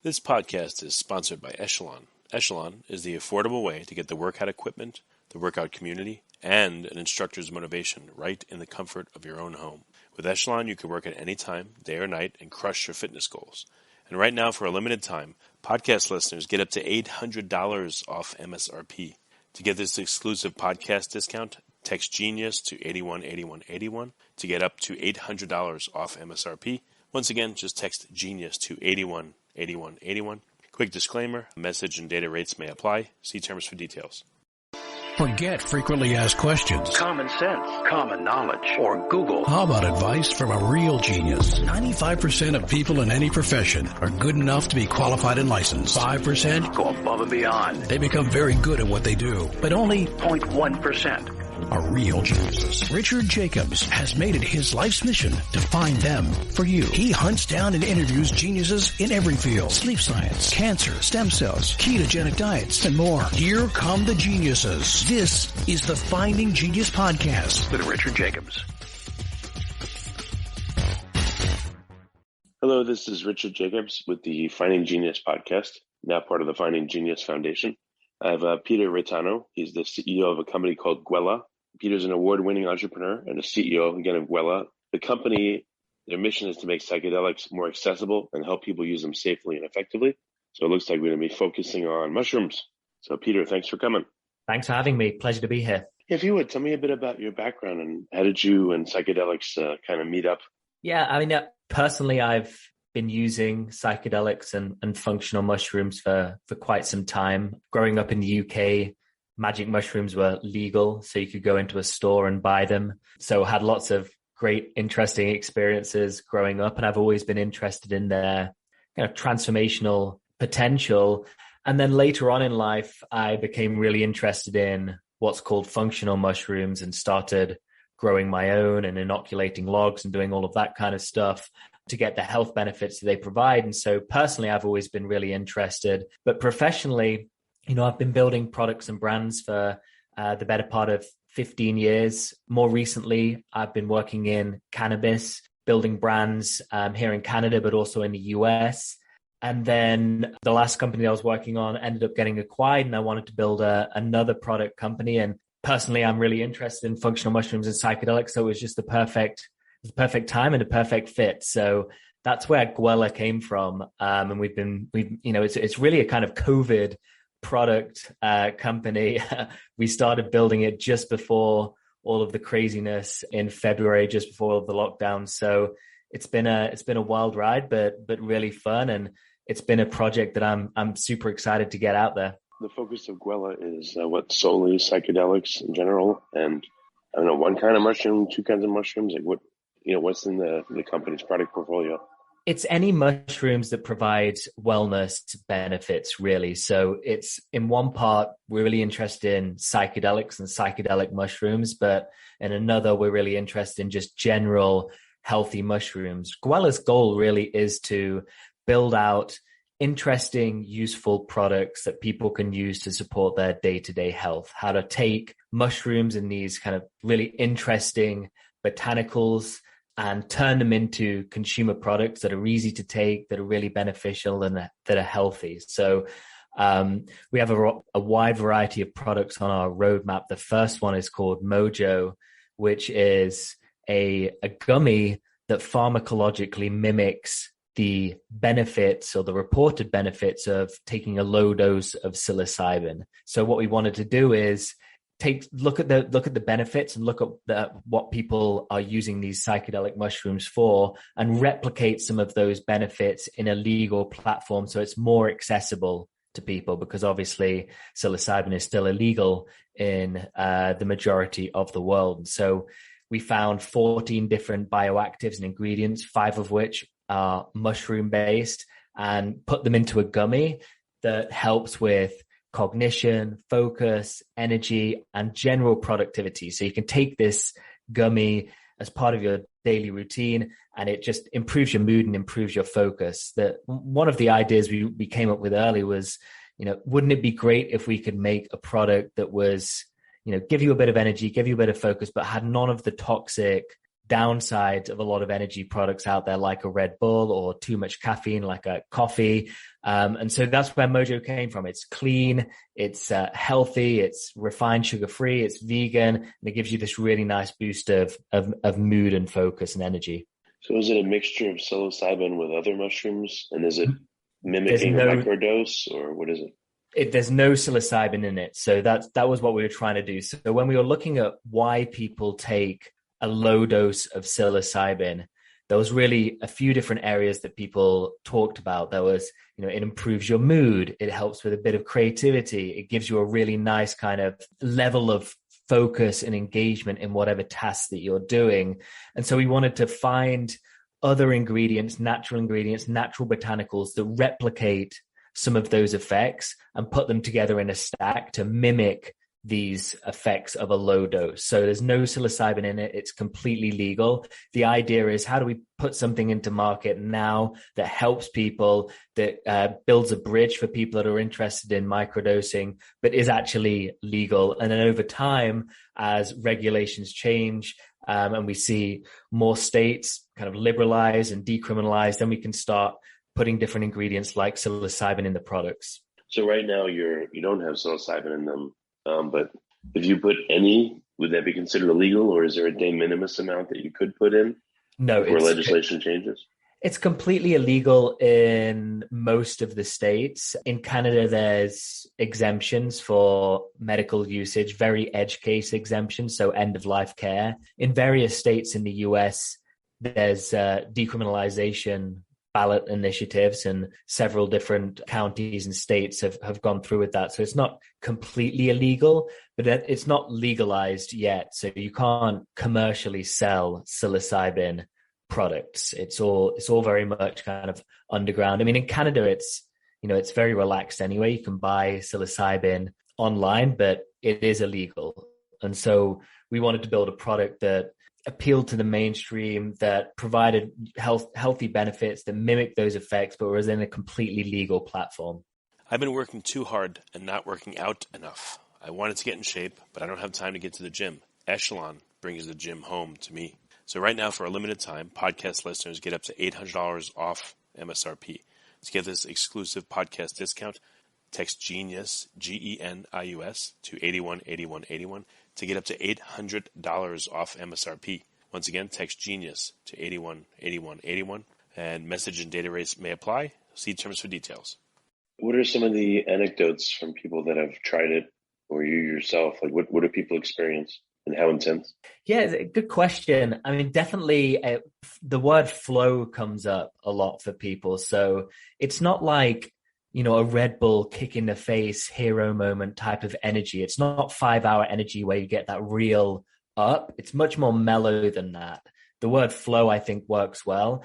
This podcast is sponsored by Echelon. Echelon is the affordable way to get the workout equipment, the workout community, and an instructor's motivation right in the comfort of your own home. With Echelon, you can work at any time, day or night, and crush your fitness goals. And right now, for a limited time, podcast listeners get up to $800 off MSRP. To get this exclusive podcast discount, text GENIUS to 818181 to get up to $800 off MSRP. Once again, just text GENIUS to 818181. Quick disclaimer, message and data rates may apply. See terms for details. Forget frequently asked questions, common sense, common knowledge, or Google. How about advice from a real genius? 95% of people in any profession are good enough to be qualified and licensed. 5% go above and beyond. They become very good at what they do, but only 0.1% are real geniuses. Richard Jacobs has made it his life's mission to find them for you. He hunts down and interviews geniuses in every field: sleep science, cancer, stem cells, ketogenic diets, and more. Here come the geniuses. This is the Finding Genius Podcast with Richard Jacobs. Hello, this is Richard Jacobs with the Finding Genius Podcast, now part of the Finding Genius Foundation. I have Peter Reitano. He's the CEO of a company called Gwella. Peter's an award-winning entrepreneur and a CEO, again, of Gwella. The company, their mission is to make psychedelics more accessible and help people use them safely and effectively. So it looks like we're going to be focusing on mushrooms. So Peter, thanks for coming. Thanks for having me. Pleasure to be here. If you would, tell me a bit about your background and how did you and psychedelics kind of meet up? Yeah, I mean, personally, I've been using psychedelics and functional mushrooms for quite some time. Growing up in the UK, magic mushrooms were legal, so you could go into a store and buy them. So I had lots of great, interesting experiences growing up, and I've always been interested in their kind of transformational potential. And then later on in life, I became really interested in what's called functional mushrooms and started growing my own and inoculating logs and doing all of that kind of stuff to get the health benefits that they provide. And so personally, I've always been really interested. But professionally, I've been building products and brands for the better part of 15 years. More recently, I've been working in cannabis, building brands here in Canada, but also in the US. And then the last company I was working on ended up getting acquired, and I wanted to build another product company. And personally, I'm really interested in functional mushrooms and psychedelics. So it was just the perfect time and a perfect fit. So that's where Gwella came from. And it's really a kind of COVID product company. We started building it just before all of the craziness in February, just before all of the lockdown. So it's been a wild ride, but really fun. And it's been a project that I'm super excited to get out there. The focus of Gwella is solely psychedelics in general. And I don't know, one kind of mushroom, two kinds of mushrooms, like what's in the company's product portfolio? It's any mushrooms that provide wellness benefits, really. So it's in one part, we're really interested in psychedelics and psychedelic mushrooms, but in another, we're really interested in just general healthy mushrooms. Gwella's goal really is to build out interesting, useful products that people can use to support their day-to-day health. How to take mushrooms and these kind of really interesting botanicals and turn them into consumer products that are easy to take, that are really beneficial and that are healthy. So we have a wide variety of products on our roadmap. The first one is called Mojo, which is a gummy that pharmacologically mimics the benefits or the reported benefits of taking a low dose of psilocybin. So what we wanted to do is look at the benefits and look at what people are using these psychedelic mushrooms for, and replicate some of those benefits in a legal platform so it's more accessible to people, because obviously psilocybin is still illegal in the majority of the world. So we found 14 different bioactives and ingredients, 5 of which are mushroom based, and put them into a gummy that helps with cognition, focus, energy, and general productivity. So you can take this gummy as part of your daily routine, and it just improves your mood and improves your focus. One of the ideas we came up with early was, wouldn't it be great if we could make a product that was, give you a bit of energy, give you a bit of focus, but had none of the toxic downside of a lot of energy products out there, like a Red Bull, or too much caffeine like a coffee. And so that's where Mojo came from. It's clean, it's healthy, it's refined sugar-free, it's vegan, and it gives you this really nice boost of mood and focus and energy. So is it a mixture of psilocybin with other mushrooms? And is it mimicking a microdose, or what is it? There's no psilocybin in it. So that was what we were trying to do. So when we were looking at why people take a low dose of psilocybin, there was really a few different areas that people talked about. There was, it improves your mood. It helps with a bit of creativity. It gives you a really nice kind of level of focus and engagement in whatever task that you're doing. And so we wanted to find other ingredients, natural botanicals that replicate some of those effects and put them together in a stack to mimic these effects of a low dose. So there's no psilocybin in it. It's completely legal. The idea is, how do we put something into market now that helps people, that builds a bridge for people that are interested in microdosing, but is actually legal? And then over time, as regulations change, and we see more states kind of liberalize and decriminalize, then we can start putting different ingredients like psilocybin in the products. So right now you don't have psilocybin in them. But if you put any, would that be considered illegal, or is there a de minimis amount that you could put in? No, before legislation changes? It's completely illegal in most of the states. In Canada, there's exemptions for medical usage, very edge case exemptions, so end of life care. In various states in the US, there's decriminalization ballot initiatives, and several different counties and states have gone through with that. So it's not completely illegal, but it's not legalized yet. So you can't commercially sell psilocybin products. It's all very much kind of underground. I mean, in Canada, it's very relaxed anyway. You can buy psilocybin online, but it is illegal. And so we wanted to build a product that appealed to the mainstream, that provided healthy benefits, that mimicked those effects, but was in a completely legal platform. I've been working too hard and not working out enough. I wanted to get in shape, but I don't have time to get to the gym. Echelon brings the gym home to me. So right now, for a limited time, podcast listeners get up to $800 off MSRP. To get this exclusive podcast discount, text GENIUS, GENIUS, to 818181 to get up to $800 off MSRP. Once again, text GENIUS to 818181, and message and data rates may apply. See terms for details. What are some of the anecdotes from people that have tried it, or you yourself? Like, what do people experience, and how intense? Yeah, good question. I mean, definitely the word flow comes up a lot for people. So it's not like, a Red Bull kick in the face hero moment type of energy. It's not 5-hour energy where you get that real up. It's much more mellow than that. The word flow, I think, works well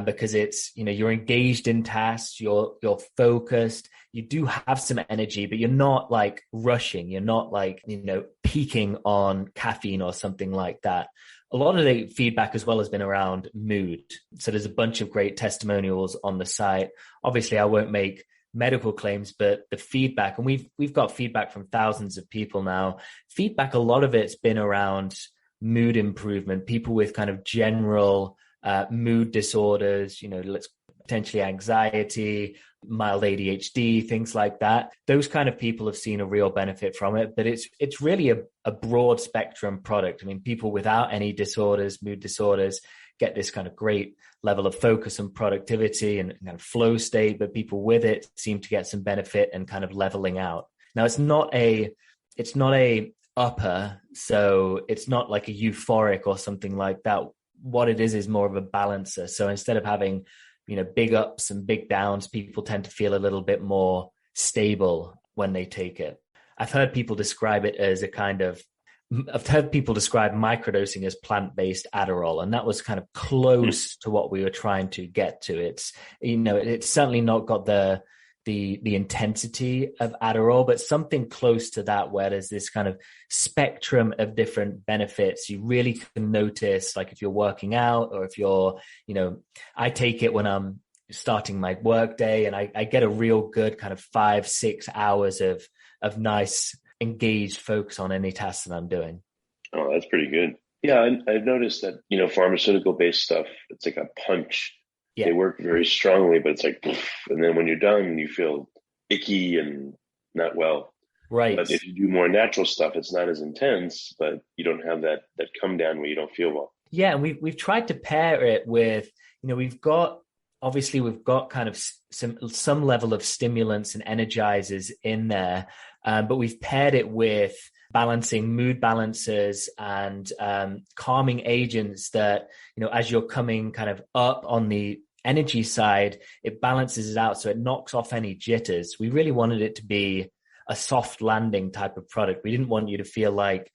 because it's, you're engaged in tasks, you're focused, you do have some energy, but you're not like rushing. You're not like, peaking on caffeine or something like that. A lot of the feedback as well has been around mood. So there's a bunch of great testimonials on the site. Obviously, I won't make medical claims, but the feedback, and we've got feedback from thousands of people now. Feedback, a lot of it's been around mood improvement, people with kind of general mood disorders, let's potentially anxiety, mild ADHD, things like that. Those kind of people have seen a real benefit from it, but it's really a broad spectrum product. I mean, people without any disorders, mood disorders, get this kind of great level of focus and productivity and kind of flow state, but people with it seem to get some benefit and kind of leveling out. Now, it's not a upper, so it's not like a euphoric or something like that. What it is more of a balancer. So instead of having, big ups and big downs, people tend to feel a little bit more stable when they take it. I've heard people describe microdosing as plant-based Adderall, and that was kind of close to what we were trying to get to. It's, it's certainly not got the intensity of Adderall, but something close to that, where there's this kind of spectrum of different benefits. You really can notice, like if you're working out, or if you're, I take it when I'm starting my work day, and I get a real good kind of 5-6 hours of nice engaged focus on any task that I'm doing. Oh, that's pretty good. Yeah, I've noticed that, pharmaceutical based stuff, it's like a punch Yeah. They work very strongly, but it's like, poof, and then when you're done, you feel icky and not well. Right. But if you do more natural stuff, it's not as intense, but you don't have that come down where you don't feel well. Yeah, and we've tried to pair it with, we've got kind of some level of stimulants and energizers in there, but we've paired it with balancing mood balancers and calming agents that, as you're coming kind of up on the energy side, it balances it out, so it knocks off any jitters. We really wanted it to be a soft landing type of product. We didn't want you to feel like,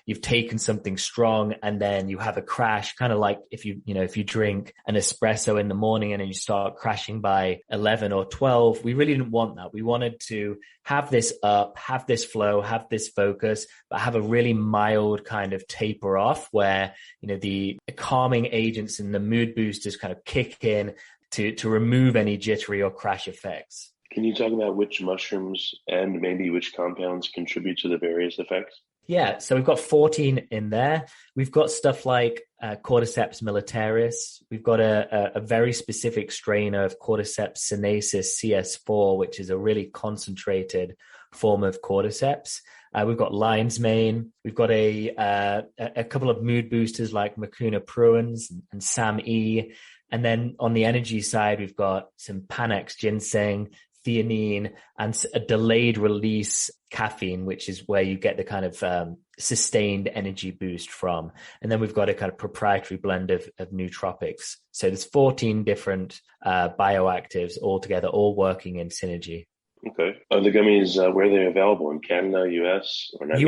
you've taken something strong and then you have a crash, kind of like if you drink an espresso in the morning and then you start crashing by 11 or 12. We really didn't want that. We wanted to have this up, have this flow, have this focus, but have a really mild kind of taper off where, the calming agents and the mood boosters kind of kick in to remove any jittery or crash effects. Can you talk about which mushrooms and maybe which compounds contribute to the various effects? Yeah, so we've got 14 in there. We've got stuff like Cordyceps militaris. We've got a very specific strain of Cordyceps sinensis CS4, which is a really concentrated form of Cordyceps. We've got lion's mane. We've got a couple of mood boosters like Mucuna pruens and Sam E. And then on the energy side, we've got some Panax ginseng, theanine, and a delayed release caffeine, which is where you get the kind of sustained energy boost from. And then we've got a kind of proprietary blend of nootropics. So there's 14 different bioactives all together, all working in synergy. Okay. Are the gummies, where are they available? In Canada, US, or not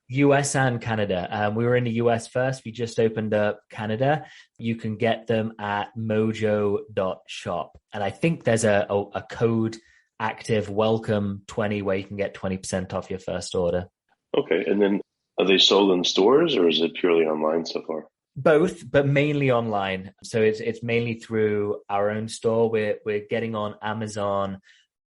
US and Canada. We were in the US first. We just opened up Canada. You can get them at mojo.shop. And I think there's a code active, welcome 20, where you can get 20% off your first order. Okay. And then are they sold in stores or is it purely online so far? Both, but mainly online. So it's mainly through our own store. We're getting on Amazon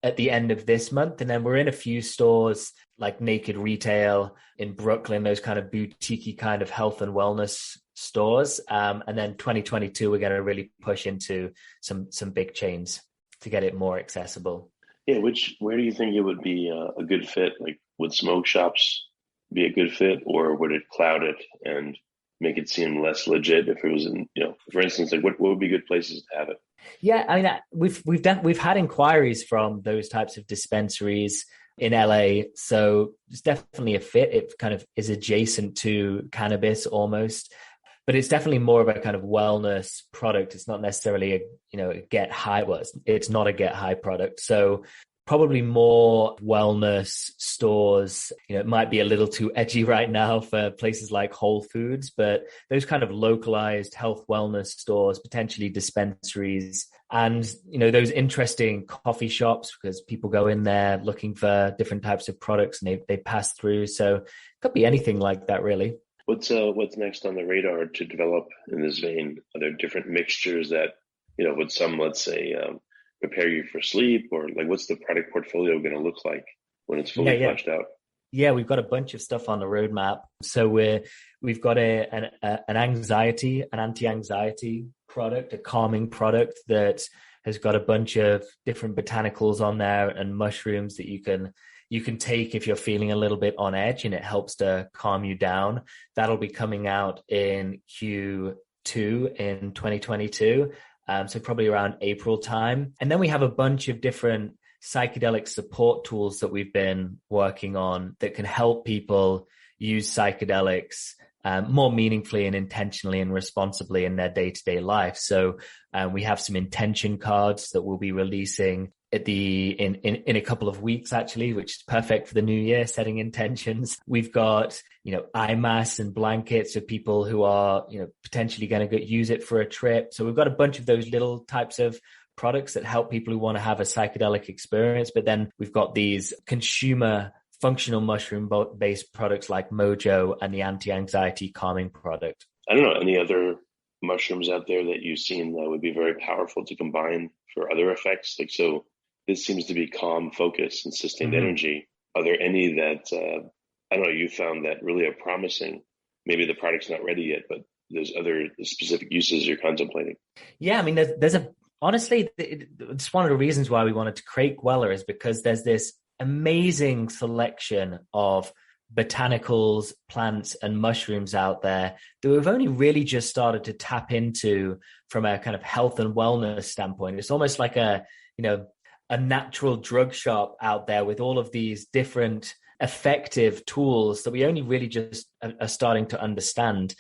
at the end of this month. And then we're in a few stores like Naked Retail in Brooklyn, those kind of boutique kind of health and wellness stores. And then 2022, we're going to really push into some big chains to get it more accessible. Yeah. Where do you think it would be a good fit? Like, would smoke shops be a good fit, or would it cloud it and make it seem less legit if it was in, for instance, like what would be good places to have it? Yeah, I mean, we've had inquiries from those types of dispensaries in LA, so it's definitely a fit. It kind of is adjacent to cannabis almost, but it's definitely more of a kind of wellness product. It's not necessarily a get high. Well, it's not a get high product. So probably more wellness stores. It might be a little too edgy right now for places like Whole Foods, but those kind of localized health wellness stores, potentially dispensaries, and those interesting coffee shops, because people go in there looking for different types of products and they pass through. So it could be anything like that, really. What's next on the radar to develop in this vein? Are there different mixtures that would some, let's say, prepare you for sleep, or like what's the product portfolio going to look like when it's fully fleshed out? Yeah, we've got a bunch of stuff on the roadmap. So we've got an anti-anxiety product, a calming product that has got a bunch of different botanicals on there and mushrooms that you can take if you're feeling a little bit on edge, and it helps to calm you down. That'll be coming out in Q2 in 2022. So probably around April time. And then we have a bunch of different psychedelic support tools that we've been working on that can help people use psychedelics more meaningfully and intentionally and responsibly in their day-to-day life. So we have some intention cards that we'll be releasing in a couple of weeks, actually, which is perfect for the new year, setting intentions. We've got, eye masks and blankets for people who are, potentially going to use it for a trip. So we've got a bunch of those little types of products that help people who want to have a psychedelic experience. But then we've got these consumer functional mushroom based products like Mojo and the anti-anxiety calming product. I don't know, any other mushrooms out there that you've seen that would be very powerful to combine for other effects? Like, so this seems to be calm, focus, and sustained energy. Are there any that, you found that really are promising? Maybe the product's not ready yet, but there's other specific uses you're contemplating? Yeah, I mean, honestly, it's one of the reasons why we wanted to create Gwella is because there's this amazing selection of botanicals, plants, and mushrooms out there that we've only really just started to tap into from a kind of health and wellness standpoint. It's almost like a natural drug shop out there with all of these different effective tools that we only really just are starting to understand.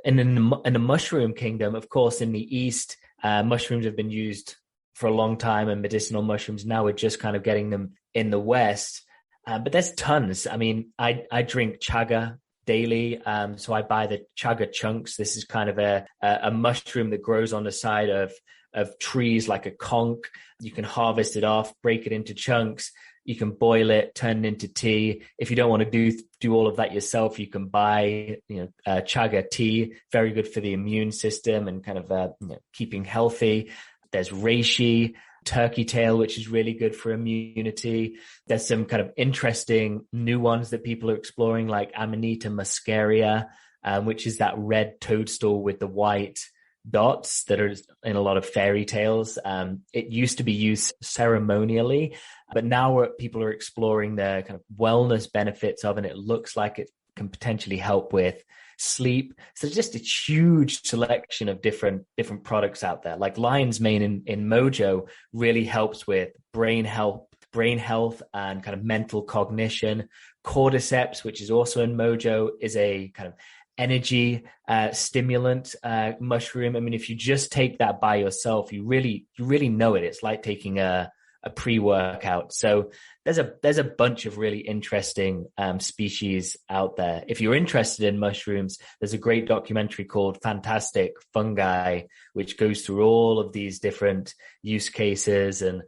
And in the mushroom kingdom, of course, in the East, mushrooms have been used for a long time, and medicinal mushrooms. Now we're just kind of getting them in the West. But there's tons. I mean, I drink chaga daily. So I buy the chaga chunks. This is kind of a mushroom that grows on the side of trees like a conch. You can harvest it off, break it into chunks. You can boil it, turn it into tea. If you don't want to do all of that yourself, you can buy, chaga tea, very good for the immune system and kind of keeping healthy. There's reishi, turkey tail, which is really good for immunity. There's some kind of interesting new ones that people are exploring, like Amanita Muscaria, which is that red toadstool with the white dots that are in a lot of fairy tales. It used to be used ceremonially, but now people are exploring the kind of wellness benefits of it. And it looks like it can potentially help with sleep. So just a huge selection of different products out there. Like lion's mane in Mojo really helps with brain health and kind of mental cognition. Cordyceps, which is also in Mojo, is a kind of energy stimulant mushroom. I mean, if you just take that by yourself, you really know it. It's like taking a pre-workout. So there's a bunch of really interesting species out there. If you're interested in mushrooms, there's a great documentary called Fantastic Fungi, which goes through all of these different use cases and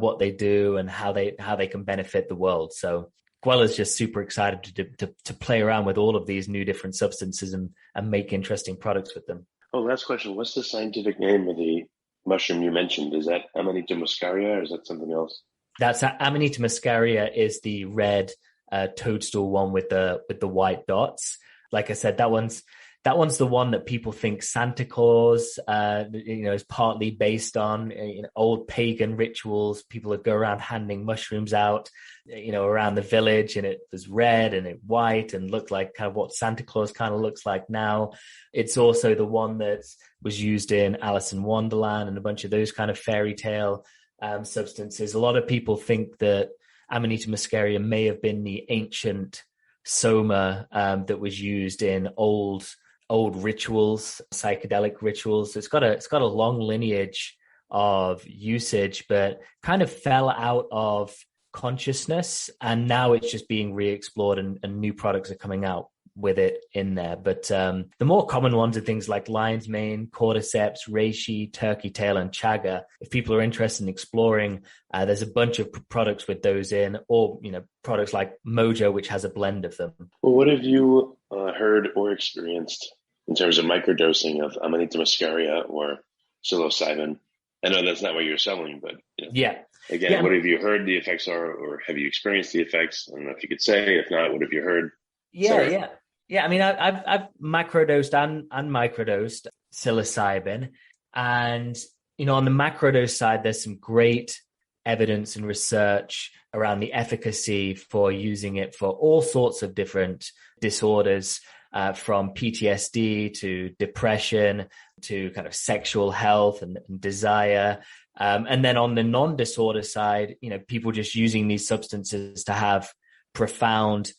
what they do and how they can benefit the world. So Gwella's just super excited to play around with all of these new different substances and make interesting products with them. Oh, last question. What's the scientific name of the mushroom you mentioned? Is that Amanita Muscaria or is that something else? That's Amanita Muscaria is the red toadstool one with the white dots. Like I said, that one's the one that people think Santa Claus, is partly based on old pagan rituals. People would go around handing mushrooms out, around the village, and it was red and it white and looked like kind of what Santa Claus kind of looks like now. It's also the one that was used in Alice in Wonderland and a bunch of those kind of fairy tale substances. A lot of people think that Amanita Muscaria may have been the ancient soma that was used in old rituals, psychedelic rituals. So it's got a long lineage of usage, but kind of fell out of consciousness, and now it's just being re-explored and new products are coming out with it in there. But the more common ones are things like lion's mane, cordyceps, reishi, turkey tail, and chaga. If people are interested in exploring, there's a bunch of products with those in, or products like Mojo, which has a blend of them. Well, what have you heard or experienced in terms of microdosing of Amanita Muscaria or Psilocybin? I know that's not what you're selling, but yeah. Again, what have you heard the effects are, or have you experienced the effects? I don't know if you could say. If not, what have you heard? Yeah. I mean, I've macrodosed and microdosed psilocybin, and on the macrodose side, there's some great evidence and research around the efficacy for using it for all sorts of different disorders, from PTSD to depression to kind of sexual health and desire. And then on the non-disorder side, people just using these substances to have profound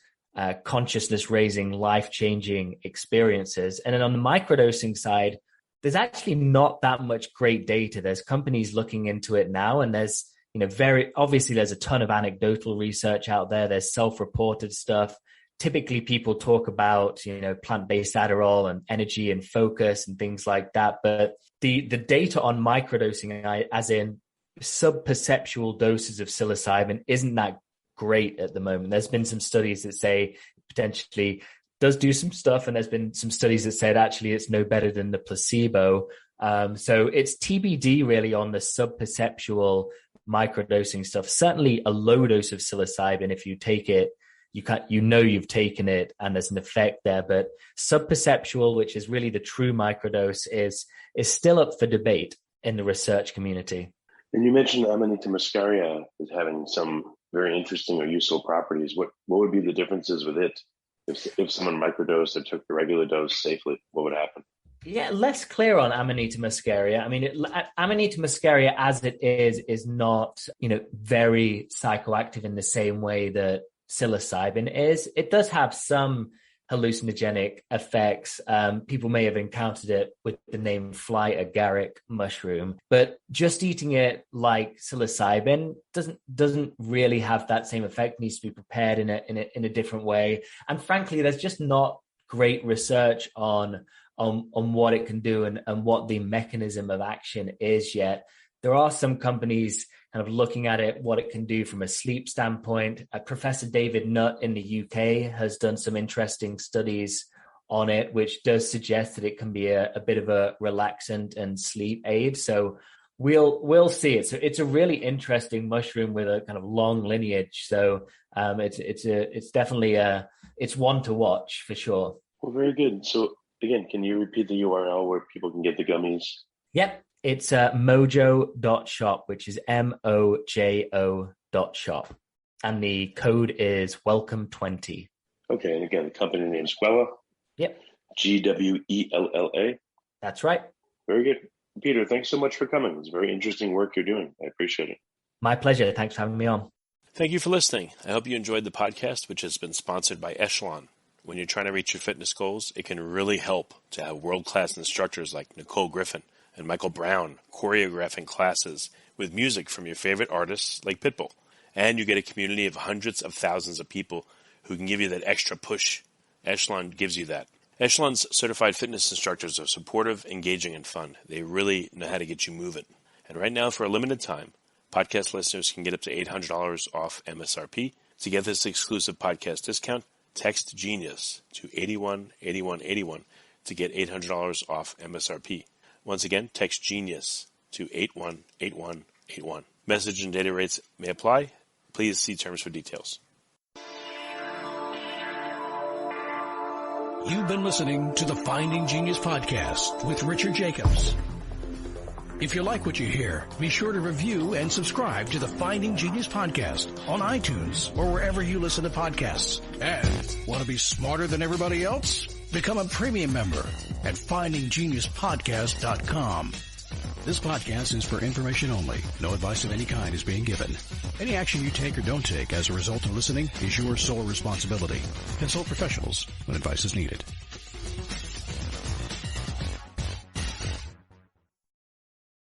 consciousness-raising, life-changing experiences. And then on the microdosing side, there's actually not that much great data. There's companies looking into it now, and there's very obviously there's a ton of anecdotal research out there. There's self-reported stuff. Typically, people talk about plant-based Adderall and energy and focus and things like that. But the data on microdosing, as in subperceptual doses of psilocybin, isn't that great at the moment. There's been some studies that say potentially does do some stuff, and there's been some studies that said actually it's no better than the placebo. So it's TBD really on the subperceptual microdosing stuff. Certainly a low dose of psilocybin, if you take it you've taken it and there's an effect there. But subperceptual, which is really the true microdose, is still up for debate in the research community. And you mentioned Amanita Muscaria is having some very interesting or useful properties. What would be the differences with it? If someone microdosed or took the regular dose safely, what would happen? Yeah, less clear on Amanita Muscaria. I mean, Amanita Muscaria as it is not, very psychoactive in the same way that psilocybin is. It does have some hallucinogenic effects. People may have encountered it with the name fly agaric mushroom, but just eating it like psilocybin doesn't really have that same effect. It needs to be prepared in a different way. And frankly, there's just not great research on what it can do and what the mechanism of action is yet. There are some companies kind of looking at it, what it can do from a sleep standpoint. Professor David Nutt in the UK has done some interesting studies on it, which does suggest that it can be a bit of a relaxant and sleep aid. So we'll see it. So it's a really interesting mushroom with a kind of long lineage. So it's definitely it's one to watch for sure. Well, very good. So again, can you repeat the URL where people can get the gummies? Yep. It's mojo.shop, which is mojo.shop. And the code is welcome20. Okay. And again, the company name is Gwella. Yep. Gwella. That's right. Very good. Peter, thanks so much for coming. It's very interesting work you're doing. I appreciate it. My pleasure. Thanks for having me on. Thank you for listening. I hope you enjoyed the podcast, which has been sponsored by Echelon. When you're trying to reach your fitness goals, it can really help to have world-class instructors like Nicole Griffin and Michael Brown choreographing classes with music from your favorite artists like Pitbull. And you get a community of hundreds of thousands of people who can give you that extra push. Echelon gives you that. Echelon's certified fitness instructors are supportive, engaging, and fun. They really know how to get you moving. And right now, for a limited time, podcast listeners can get up to $800 off MSRP. To get this exclusive podcast discount, text GENIUS to 818181 to get $800 off MSRP. Once again, text GENIUS to 818181. Message and data rates may apply. Please see terms for details. You've been listening to the Finding Genius podcast with Richard Jacobs. If you like what you hear, be sure to review and subscribe to the Finding Genius podcast on iTunes or wherever you listen to podcasts. And want to be smarter than everybody else? Become a premium member at findinggeniuspodcast.com. This podcast is for information only. No advice of any kind is being given. Any action you take or don't take as a result of listening is your sole responsibility. Consult professionals when advice is needed.